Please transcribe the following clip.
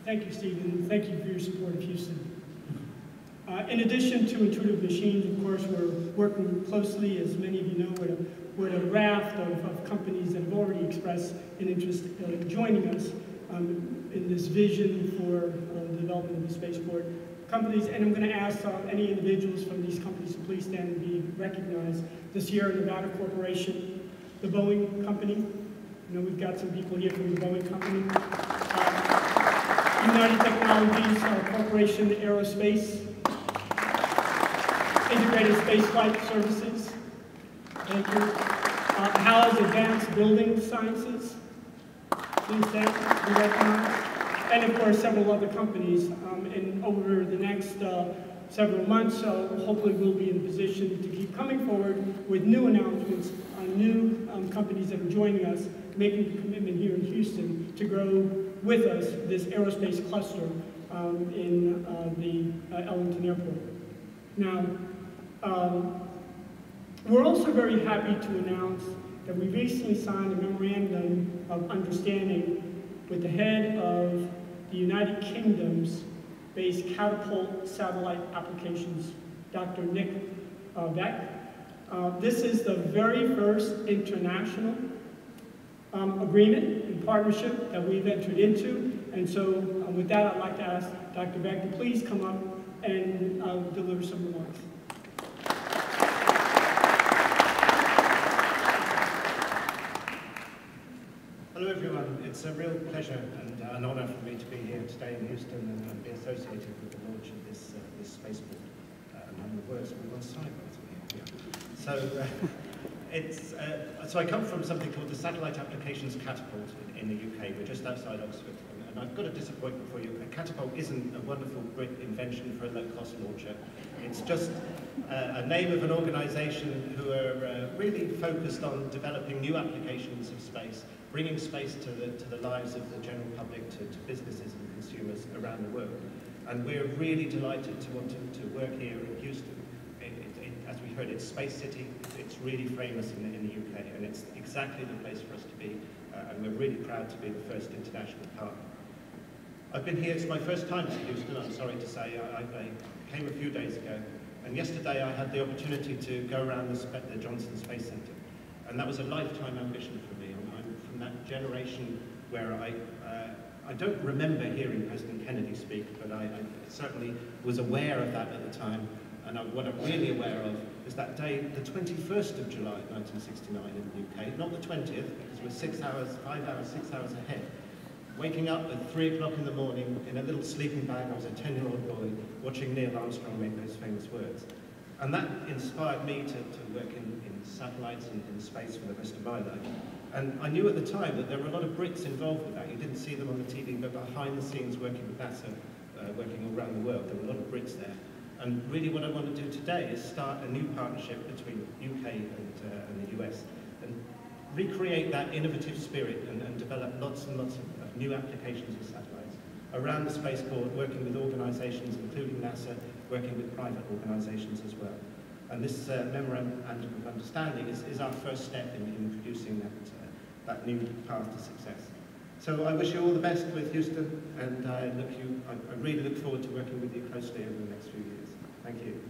Thank you, Stephen. Thank you for your support of Houston. In addition to Intuitive Machines, of course, we're working closely, as many of you know, with a raft of companies that have already expressed an interest in joining us in this vision for the development of the spaceport. Companies, and I'm going to ask any individuals from these companies to please stand and be recognized. The Sierra Nevada Corporation, the Boeing Company. You know, we've got some people here from the Boeing Company. United Technologies Corporation Aerospace. Integrated Spaceflight Services. Thank you. Howell's Advanced Building Sciences. Please stand, be recognized. And of course, several other companies. And over the next several months, hopefully we'll be in a position to keep coming forward with new announcements on new companies that are joining us, making the commitment here in Houston to grow with us this aerospace cluster in the Ellington Airport. Now, we're also very happy to announce that we recently signed a Memorandum of Understanding with the head of the United Kingdom's based Catapult Satellite Applications, Dr. Nick Veck. This is the very first international agreement and partnership that we've entered into. And so with that, I'd like to ask Dr. Veck to please come up and deliver some remarks. Hello everyone, it's a real pleasure and an honour for me to be here today in Houston and be associated with the launch of this spaceport. A number of words on one side, yeah. So I come from something called the Satellite Applications Catapult in the UK. We're just outside Oxford, and I've got a disappointment for you. Catapult isn't a wonderful Brit invention for a low-cost launcher. It's just a name of an organisation who are really focused on developing new applications of space, bringing space to the lives of the general public, to businesses and consumers around the world. And we're really delighted to want to work here in Houston. As we heard, it's Space City. It's really famous in the UK, and it's exactly the place for us to be. And we're really proud to be the first international partner. I've been here, it's my first time to Houston, I'm sorry to say. I came a few days ago, and yesterday I had the opportunity to go around the Johnson Space Center. And that was a lifetime ambition for me. I'm from that generation where I don't remember hearing President Kennedy speak, but I certainly was aware of that at the time. And what I'm really aware of is that day, the 21st of July 1969 in the UK, not the 20th, because we're 5 hours, 6 hours ahead. Waking up at 3 o'clock in the morning in a little sleeping bag, I was a 10-year-old boy, watching Neil Armstrong make those famous words. And that inspired me to work in satellites and in space for the rest of my life. And I knew at the time that there were a lot of Brits involved with that. You didn't see them on the TV, but behind the scenes working with NASA, working all around the world, there were a lot of Brits there. And really what I want to do today is start a new partnership between UK and the US and recreate that innovative spirit and develop lots and lots of new applications of satellites around the spaceport, working with organisations including NASA, working with private organisations as well. And this Memorandum of Understanding is our first step in producing that new path to success. So I wish you all the best with Houston, and I really look forward to working with you closely over the next few years. Thank you.